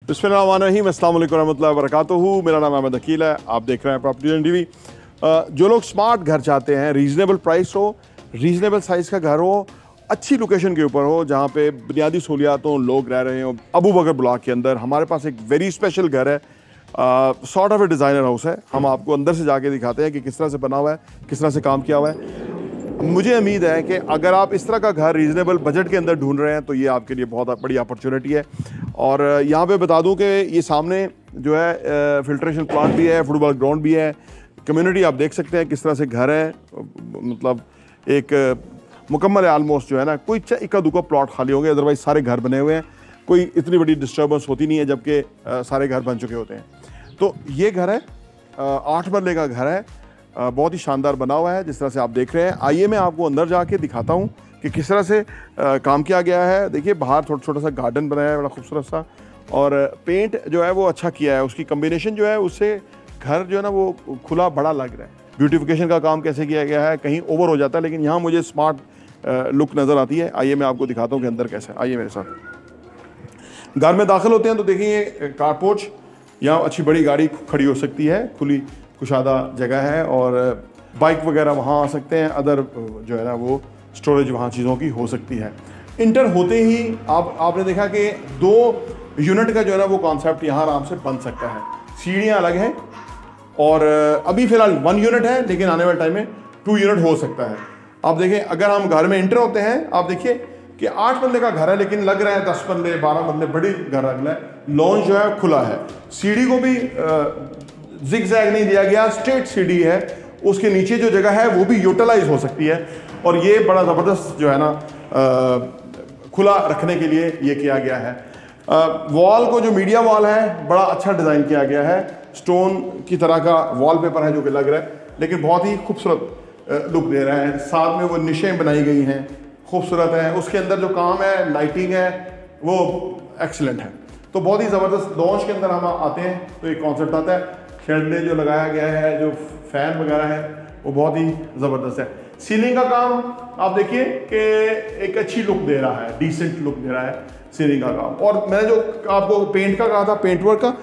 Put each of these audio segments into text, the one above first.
बिस्मिल्लाहिर्रहमानिर्रहीम, अस्सलाम वालेकुम रहमतुल्लाहि व बरकातुहू। मेरा नाम अहमद अकील है, आप देख रहे हैं प्रॉपर्टी टीवी। जो लोग स्मार्ट घर चाहते हैं, रीज़नेबल प्राइस हो, रीज़नेबल साइज़ का घर हो, अच्छी लोकेशन के ऊपर हो, जहाँ पे बुनियादी सहूलियात हो, लोग रह रहे हो, अबू बकर ब्लॉक के अंदर हमारे पास एक वेरी स्पेशल घर है। Sort of A designer house है। हम आपको अंदर से जाके दिखाते हैं कि किस तरह से बना हुआ है, किस तरह से काम किया हुआ है। मुझे उम्मीद है कि अगर आप इस तरह का घर रीज़नेबल बजट के अंदर ढूंढ रहे हैं तो ये आपके लिए बहुत बड़ी अपॉर्चुनिटी है। और यहाँ पे बता दूँ कि ये सामने जो है फिल्ट्रेशन प्लांट भी है, फुटबॉल ग्राउंड भी है, कम्युनिटी आप देख सकते हैं किस तरह से घर है। मतलब एक मुकम्मल है ऑलमोस्ट जो है ना। कोई इक्का दुक्का प्लॉट खाली होंगे, अदरवाइज सारे घर बने हुए हैं। कोई इतनी बड़ी डिस्टर्बेंस होती नहीं है जबकि सारे घर बन चुके होते हैं। तो ये घर है, 8 मरले का घर है, बहुत ही शानदार बना हुआ है जिस तरह से आप देख रहे हैं। आइए मैं आपको अंदर जाके दिखाता हूँ कि किस तरह से काम किया गया है। देखिए बाहर छोटा सा गार्डन बनाया है, बड़ा खूबसूरत सा, और पेंट जो है वो अच्छा किया है। उसकी कम्बिनेशन जो है उससे घर जो है ना वो खुला बड़ा लग रहा है। ब्यूटिफिकेशन का काम कैसे किया गया है, कहीं ओवर हो जाता है, लेकिन यहाँ मुझे स्मार्ट लुक नज़र आती है। आइए मैं आपको दिखाता हूँ कि अंदर कैसा है। आइए मेरे साथ। घर में दाखिल होते हैं तो देखिए कारपोर्च, यहाँ अच्छी बड़ी गाड़ी खड़ी हो सकती है, खुली कुशादा जगह है, और बाइक वगैरह वहाँ आ सकते हैं। अदर जो है ना वो स्टोरेज वहाँ चीज़ों की हो सकती है। इंटर होते ही आपने देखा कि 2 यूनिट का जो है ना वो कॉन्सेप्ट यहाँ आराम से बन सकता है। सीढ़ियाँ अलग हैं, और अभी फ़िलहाल 1 यूनिट है, लेकिन आने वाले टाइम में 2 यूनिट हो सकता है। आप देखें, अगर हम घर में इंटर होते हैं, आप देखिए कि 8 मरले का घर है, लेकिन लग रहा है 10 मरले 12 मरले बड़ी घर लग रहा है। लॉन्च जो है खुला है, सीढ़ी को भी जिग जैग नहीं दिया गया, स्ट्रेट सीढ़ी है। उसके नीचे जो जगह है वो भी यूटिलाइज हो सकती है, और ये बड़ा ज़बरदस्त जो है ना खुला रखने के लिए ये किया गया है। वॉल को जो मीडिया वॉल है बड़ा अच्छा डिज़ाइन किया गया है। स्टोन की तरह का वॉलपेपर है जो कि लग रहा है, लेकिन बहुत ही खूबसूरत लुक दे रहा है। साथ में वो निशें बनाई गई हैं, खूबसूरत है। उसके अंदर जो काम है, लाइटिंग है, वो एक्सीलेंट है। तो बहुत ही ज़बरदस्त लॉन्च के अंदर हम आते हैं तो एक कॉन्सेप्ट आता है। शेडले जो लगाया गया है, जो फैन वगैरह है, वो बहुत ही ज़बरदस्त है। सीलिंग का काम आप देखिए कि एक अच्छी लुक दे रहा है, डिसेंट लुक दे रहा है सीलिंग का काम। और मैंने जो आपको पेंट का कहा था, पेंट वर्क का,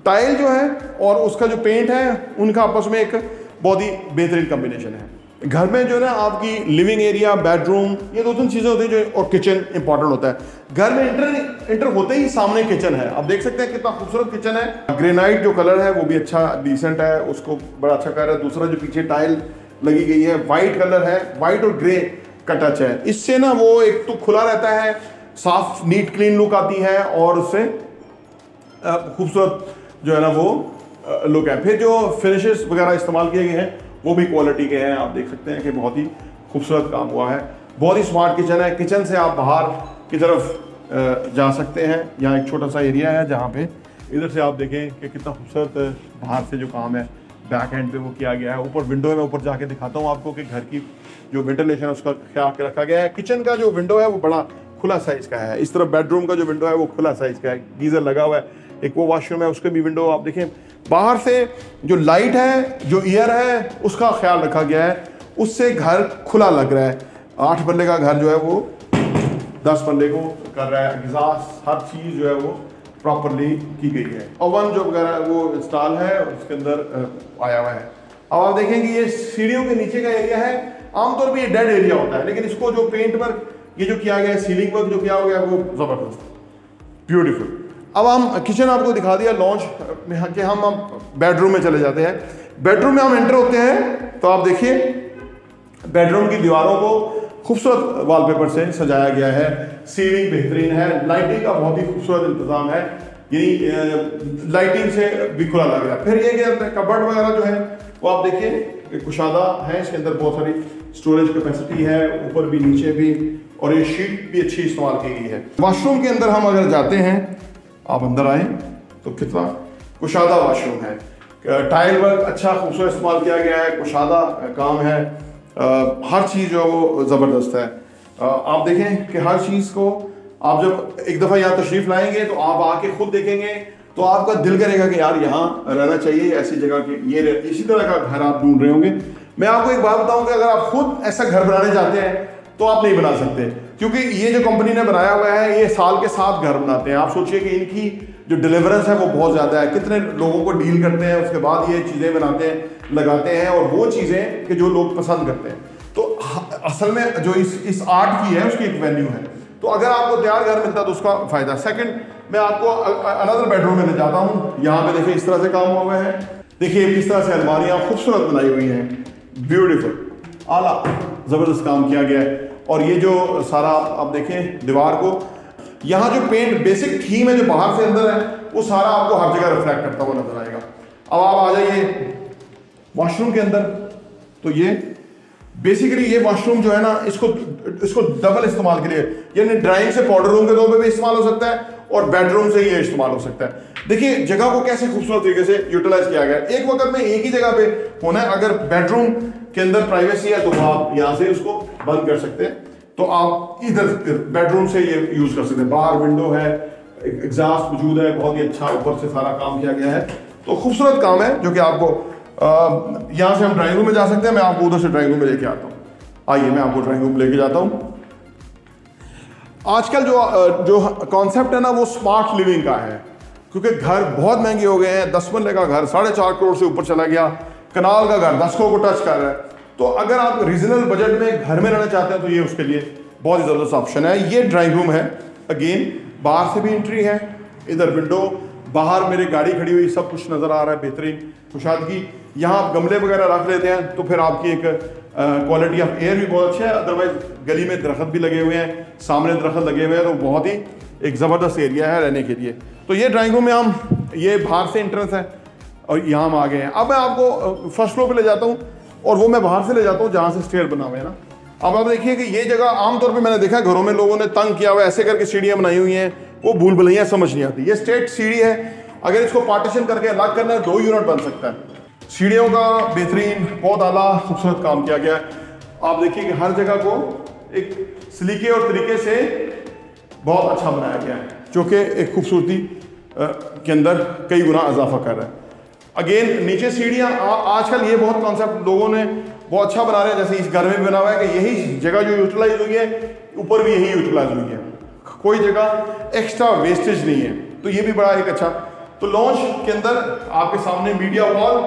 टाइल जो है और उसका जो पेंट है, उनका आपस में एक बहुत ही बेहतरीन कम्बिनेशन है। घर में जो है ना आपकी लिविंग एरिया, बेडरूम, ये 2-3 चीज़ें होती हैं जो, और किचन इंपॉर्टेंट होता है। घर में इंटर होते ही सामने किचन है। आप देख सकते हैं कितना खूबसूरत किचन है। ग्रेनाइट जो कलर है वो भी अच्छा डिसेंट है, उसको बड़ा अच्छा कर रहा है। दूसरा जो पीछे टाइल लगी गई है, वाइट कलर है, वाइट और ग्रे का टच है। इससे ना वो एक तो खुला रहता है, साफ नीट क्लीन लुक आती है, और उससे खूबसूरत जो है ना वो लुक है। फिर जो फिनिशेस वगैरह इस्तेमाल किए गए हैं वो भी क्वालिटी के हैं। आप देख सकते हैं कि बहुत ही खूबसूरत काम हुआ है। बहुत ही स्मार्ट किचन है। किचन से आप बाहर की तरफ जा सकते हैं। यहाँ एक छोटा सा एरिया है जहाँ पे इधर से आप देखें कि कितना खूबसूरत बाहर से जो काम है बैक एंड पे वो किया गया है। ऊपर विंडो है, मैं ऊपर जाके दिखाता हूँ आपको कि घर की जो वेंटिलेशन है उसका ख्याल रखा गया है। किचन का जो विंडो है वो बड़ा खुला साइज़ का है। इस तरफ बेडरूम का जो विंडो है वो खुला साइज़ का है, गीज़र लगा हुआ है। एक वो वॉशरूम है, उसके भी विंडो आप देखें। बाहर से जो लाइट है, जो एयर है, उसका ख्याल रखा गया है, उससे घर खुला लग रहा है। 8 मरले का घर जो है वो 10 मरले को कर रहा है। एग्जॉस्ट हर चीज़ जो है वो प्रॉपरली की गई है। ओवन जो वगैरह वो इंस्टॉल है, उसके अंदर आया हुआ है। अब आप देखें कि ये सीढ़ियों के नीचे का एरिया है। आमतौर पर ये डेड एरिया होता है, लेकिन इसको जो पेंट वर्क ये जो किया गया है, सीलिंग वर्क जो किया हो गया, वो ज़बरदस्त, ब्यूटीफुल। अब हम किचन आपको दिखा दिया लॉन्च में कि हम बेडरूम में चले जाते हैं। बेडरूम में हम एंटर होते हैं तो आप देखिए बेडरूम की दीवारों को खूबसूरत वॉलपेपर से सजाया गया है। सीलिंग बेहतरीन है, लाइटिंग का बहुत ही खूबसूरत इंतजाम है, यानी लाइटिंग से भी खुला लग रहा है। फिर ये कि कबर्ड वगैरह जो है वो आप देखिए कुशादा है, इसके अंदर बहुत सारी स्टोरेज कैपेसिटी है, ऊपर भी नीचे भी, और ये शीट भी अच्छी इस्तेमाल की गई है। वॉशरूम के अंदर हम अगर जाते हैं, आप अंदर आए तो कितना कुशादा वॉशरूम है। टाइल वर्क अच्छा खूबसूरत इस्तेमाल किया गया है, कुशादा काम है। हर चीज़ जो है वो ज़बरदस्त है। आप देखें कि हर चीज़ को आप जब एक दफ़ा यहाँ तशरीफ़ लाएंगे तो आप आके खुद देखेंगे तो आपका दिल करेगा कि यार यहाँ रहना चाहिए, ऐसी जगह की ये इसी तरह का घर आप ढूंढ रहे होंगे। मैं आपको एक बात बताऊँ कि अगर आप खुद ऐसा घर बनाने चाहते हैं तो आप नहीं बना सकते, क्योंकि ये जो कंपनी ने बनाया हुआ है ये साल के 7 घर बनाते हैं। आप सोचिए कि इनकी जो डिलीवरेंस है वो बहुत ज़्यादा है, कितने लोगों को डील करते हैं, उसके बाद ये चीज़ें बनाते हैं, लगाते हैं, और वो चीज़ें कि जो लोग पसंद करते हैं। तो असल में जो इस आर्ट की है उसकी एक वैल्यू है। तो अगर आपको तैयार घर मिलता है तो उसका फ़ायदा। सेकंड, मैं आपको अनदर बेडरूम में ले जाता हूँ। यहाँ पे देखिए इस तरह से काम हुआ है, देखिए किस तरह से अलमारियाँ खूबसूरत बनाई हुई हैं, ब्यूटीफुल, आला ज़बरदस्त काम किया गया है। और ये जो सारा आप देखें दीवार को, यहाँ जो पेंट बेसिक थीम है जो बाहर से अंदर है, वो सारा आपको हर जगह रिफ्लेक्ट करता हुआ नजर आएगा। अब आप आ जाइए वॉशरूम के अंदर, तो ये बेसिकली ये वॉशरूम जो है ना, इसको डबल इस्तेमाल के लिए, यानी ड्राइंग से पाउडर रूम के तौर पे भी इस्तेमाल हो सकता है और बेडरूम से ही ये इस्तेमाल हो सकता है। देखिए जगह को कैसे खूबसूरत तरीके से यूटिलाइज किया गया है। एक वक्त में एक ही जगह पे होना है। अगर बेडरूम के अंदर प्राइवेसी है तो आप यहाँ से उसको बंद कर सकते हैं, तो आप इधर बेडरूम से ये यूज कर सकते हैं। बाहर विंडो है, एग्जॉस्ट मौजूद है, बहुत ही अच्छा ऊपर से सारा काम किया गया है। तो खूबसूरत काम है जो कि आपको यहाँ से हम ड्राइंग रूम में जा सकते हैं। मैं आपको उधर से ड्राइंग रूम में लेके आता हूँ। आइए मैं आपको ड्राइंग रूम लेके जाता हूँ। आजकल जो कॉन्सेप्ट है ना वो स्मार्ट लिविंग का है, क्योंकि घर बहुत महंगे हो गए हैं। 10 मरले का घर 4.5 करोड़ से ऊपर चला गया, कनाल का घर 10 करोड़ को टच कर रहा है। तो अगर आप रीजनल बजट में घर में रहना चाहते हैं तो ये उसके लिए बहुत ही ज़बरदस्त ऑप्शन है। ये ड्राइंग रूम है, अगेन बाहर से भी एंट्री है, इधर विंडो, बाहर मेरी गाड़ी खड़ी हुई, सब कुछ नज़र आ रहा है, बेहतरीन कुशादगी। यहाँ आप गमले वगैरह रख लेते हैं तो फिर आपकी एक क्वालिटी ऑफ एयर भी बहुत अच्छा है। अदरवाइज गली में दरख्त भी लगे हुए हैं, सामने दरख्त लगे हुए हैं, तो बहुत ही एक ज़बरदस्त एरिया है रहने के लिए। तो ये ड्राइंग रूम में हम, ये बाहर से एंट्रेंस है और यहाँ हम आ गए हैं। अब मैं आपको फर्स्ट फ्लोर पे ले जाता हूँ, और वो मैं बाहर से ले जाता हूँ जहाँ से स्टेयर बना हुआ है ना। अब आप देखिए कि ये जगह आमतौर पे मैंने देखा घरों में लोगों ने तंग किया हुआ है, ऐसे करके सीढ़ियाँ बनाई हुई हैं, वो भूल भुलैया समझ नहीं आती। ये स्ट्रेट सीढ़ी है, अगर इसको पार्टीशन करके अलग करना है 2 यूनिट बन सकता है। सीढ़ियों का बेहतरीन, बहुत आला खूबसूरत काम किया गया है। आप देखिए कि हर जगह को एक सलीके और तरीके से बहुत अच्छा बनाया गया है, जो कि एक खूबसूरती के अंदर कई गुना इजाफा कर रहा है। अगेन नीचे सीढ़ियाँ, आजकल ये बहुत कॉन्सेप्ट लोगों ने बहुत अच्छा बना रहे हैं, जैसे इस घर में भी बना हुआ है कि यही जगह जो यूटिलाइज हुई है ऊपर भी यही यूटिलाइज हुई है, कोई जगह एक्स्ट्रा वेस्टेज नहीं है। तो ये भी बड़ा एक अच्छा। तो लॉन्च के अंदर आपके सामने मीडिया वॉल,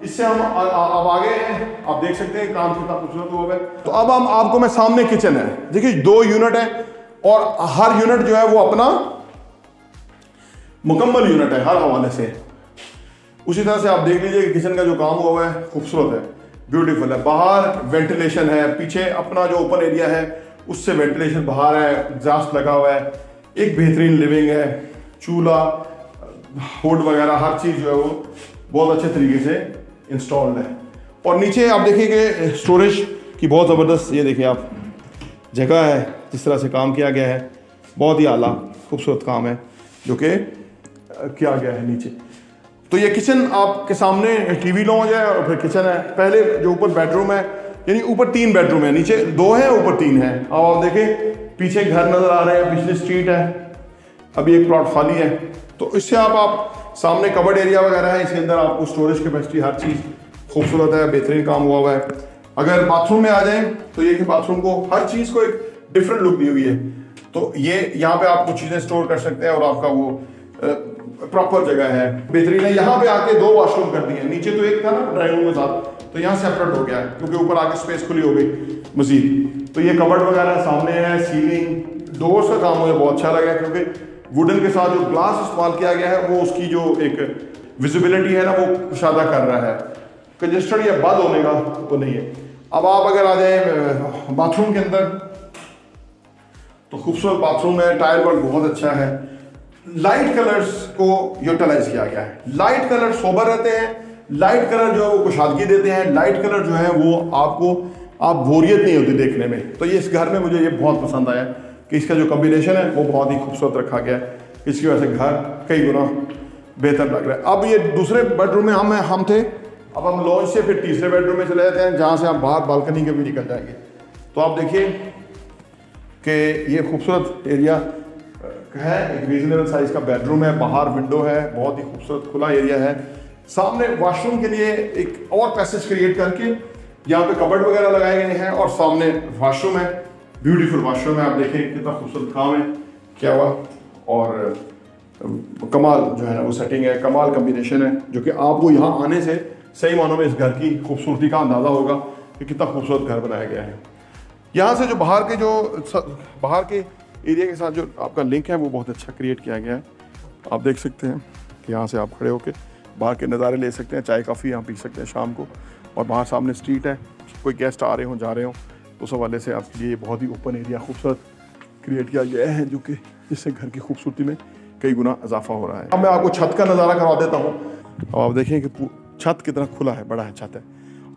इससे हम अब आगे हैं, आप देख सकते हैं काम कितना खूबसूरत हुआ है। तो अब हम आपको मैं सामने किचन है, देखिए 2 यूनिट है और हर यूनिट जो है वो अपना मुकम्मल यूनिट है हर हवाले से। उसी तरह से आप देख लीजिए कि किचन का जो काम हुआ है खूबसूरत है, ब्यूटीफुल है। बाहर वेंटिलेशन है, पीछे अपना जो ओपन एरिया है उससे वेंटिलेशन बाहर है, एग्जॉस्ट लगा हुआ है, एक बेहतरीन लिविंग है, चूल्हा, हुड वगैरह हर चीज़ जो है वो बहुत अच्छे तरीके से इंस्टॉल्ड है। और नीचे आप देखिए कि स्टोरेज की बहुत ज़बरदस्त, ये देखिए आप जगह है, जिस तरह से काम किया गया है, बहुत ही आला खूबसूरत काम है जो कि किया गया है नीचे। तो ये किचन आपके सामने टीवी लॉन्ज है और फिर किचन है। पहले जो ऊपर बेडरूम है, यानी ऊपर 3 बेडरूम है, नीचे 2 है, ऊपर 3 है। अब आप देखें पीछे घर नज़र आ रहे हैं, पिछले स्ट्रीट है, अभी एक प्लॉट खाली है। तो इससे आप सामने कबर्ड एरिया वगैरह है, इसके अंदर आपको स्टोरेज कैपेसिटी हर चीज़ खूबसूरत है, बेहतरीन काम हुआ है। अगर बाथरूम में आ जाएं तो ये कि बाथरूम को हर चीज़ को एक डिफरेंट लुक दी हुई है। तो ये यहाँ पे आप कुछ चीज़ें स्टोर कर सकते हैं और आपका वो प्रॉपर जगह है, बेहतरीन है। यहाँ पे आके 2 वॉशरूम कर दिए, नीचे तो एक था ना ड्राइंग रूम के साथ, तो यहाँ सेपरेट हो गया है क्योंकि ऊपर आके स्पेस खुली हो गई मजीद। तो ये कबर्ड वगैरह सामने है, सीलिंग, डोर्स का काम मुझे बहुत अच्छा लगा क्योंकि वुडन के साथ जो ग्लास इस्तेमाल किया गया है वो उसकी जो एक विजिबिलिटी है ना वो कुशादा कर रहा है, कंजेस्टेड या बंद होने का वो नहीं है। अब आप अगर आ जाए बाथरूम के अंदर तो खूबसूरत बाथरूम है, टाइल वर्क बहुत अच्छा है, लाइट कलर्स को यूटिलाइज किया गया है। लाइट कलर सोबर रहते हैं, लाइट कलर जो है वो कुशादगी देते हैं, लाइट कलर जो है वो आप बोरियत नहीं होती देखने में। तो ये इस घर में मुझे ये बहुत पसंद आया कि इसका जो कॉम्बिनेशन है वो बहुत ही खूबसूरत रखा गया है, इसकी वजह से घर कई गुना बेहतर लग रहा है। अब ये दूसरे बेडरूम में हम थे, अब हम लॉन्च से फिर तीसरे बेडरूम में चले जाते हैं जहाँ से आप बाहर बालकनी के भी निकल जाएंगे। तो आप देखिए कि ये खूबसूरत एरिया है, एक रीजनेबल साइज का बेडरूम है, बाहर विंडो है, बहुत ही खूबसूरत खुला एरिया है। सामने वॉशरूम के लिए एक और पैसेज क्रिएट करके यहाँ पे कबर्ड वगैरह लगाए गए हैं और सामने वॉशरूम है, ब्यूटीफुल वॉशरूम है। आप देखें कितना खूबसूरत काम है क्या हुआ। और कमाल जो है ना वो सेटिंग है, कमाल कम्बिनेशन है, जो कि आपको यहाँ आने से सही मानों में इस घर की खूबसूरती का अंदाज़ा होगा कि कितना खूबसूरत घर बनाया गया है। यहाँ से जो बाहर के एरिया के साथ जो आपका लिंक है वो बहुत अच्छा क्रिएट किया गया है। आप देख सकते हैं कि यहाँ से आप खड़े होकर बाहर के नज़ारे ले सकते हैं, चाय काफ़ी यहाँ पी सकते हैं शाम को, और बाहर सामने स्ट्रीट है, कोई गेस्ट आ रहे हों जा रहे हों उस हवाले से आपके लिए बहुत ही ओपन एरिया खूबसूरत क्रिएट किया गया है, जो कि जिससे घर की खूबसूरती में कई गुना इजाफा हो रहा है। अब मैं आपको छत का नज़ारा करवा देता हूँ। अब आप देखें कि छत कितना खुला है, बड़ा है छत है,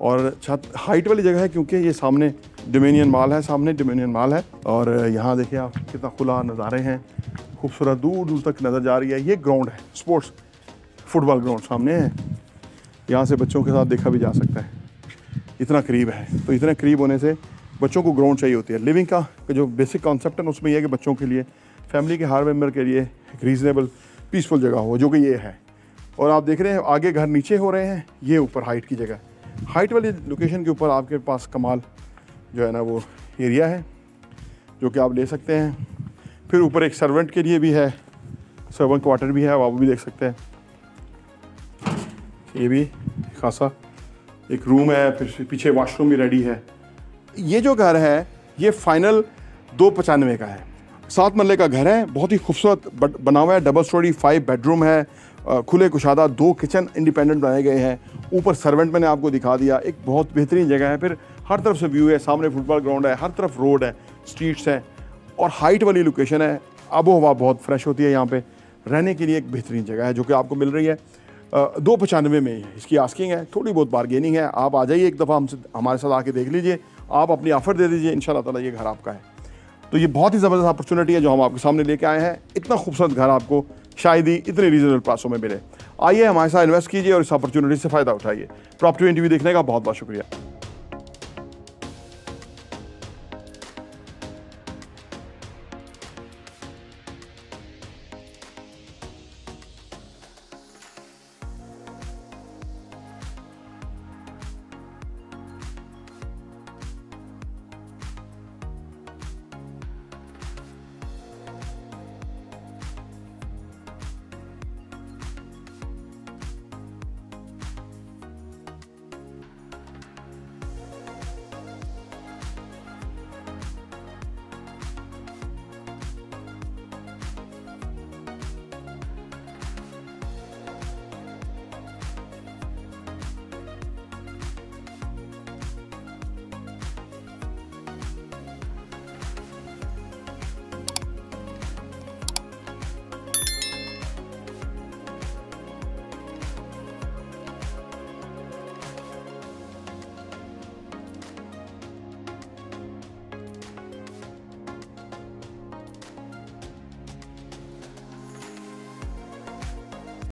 और छत हाइट वाली जगह है क्योंकि ये सामने डोमिनियन मॉल है, और यहाँ देखिए आप कितना खुला नज़ारे हैं, खूबसूरत दूर दूर तक नज़र जा रही है। ये ग्राउंड है, स्पोर्ट्स फुटबॉल ग्राउंड सामने है, यहाँ से बच्चों के साथ देखा भी जा सकता है, इतना करीब है। तो इतने करीब होने से बच्चों को ग्राउंड चाहिए होती है। लिविंग का जो बेसिक कॉन्सेप्ट है उसमें यह है कि बच्चों के लिए, फैमिली के हर मेम्बर के लिए एक रीज़नेबल पीसफुल जगह हो, जो कि ये है। और आप देख रहे हैं आगे घर नीचे हो रहे हैं, ये ऊपर हाइट की जगह, हाइट वाली लोकेशन के ऊपर आपके पास कमाल जो है ना वो एरिया है जो कि आप ले सकते हैं। फिर ऊपर एक सर्वेंट के लिए भी है, सर्वेंट क्वार्टर भी है, आप भी देख सकते हैं। ये भी खासा एक रूम है, फिर पीछे वॉशरूम भी रेडी है। ये जो घर है ये फाइनल 295 का है, 7 मरले का घर है, बहुत ही खूबसूरत बना हुआ है, डबल स्टोरी 5 बेडरूम है, खुले कुशादा 2 किचन इंडिपेंडेंट बनाए गए हैं, ऊपर सर्वेंट मैंने आपको दिखा दिया, एक बहुत बेहतरीन जगह है। फिर हर तरफ से व्यू है, सामने फुटबॉल ग्राउंड है, हर तरफ रोड है, स्ट्रीट्स है, और हाइट वाली लोकेशन है। आबो हवा बहुत फ्रेश होती है यहाँ पे, रहने के लिए एक बेहतरीन जगह है जो कि आपको मिल रही है 295 में। इसकी आस्किंग है, थोड़ी बहुत बारगेनिंग है। आप आ जाइए एक दफ़ा हमारे साथ आके देख लीजिए, आप अपनी ऑफ़र दे दीजिए, इंशाल्लाह ताला ये घर आपका है। तो ये बहुत ही ज़बरदस्त अपॉर्चुनिटी है जो हम आपके सामने लेके आए हैं। इतना खूबसूरत घर आपको शायद ही इतने रीजनेबल प्राइसों में मिले। आइए हमारे साथ इन्वेस्ट कीजिए और इस अपॉर्चुनिटी से फ़ायदा उठाइए। प्रॉपर्टी इंटरव्यू देखने का बहुत बहुत शुक्रिया।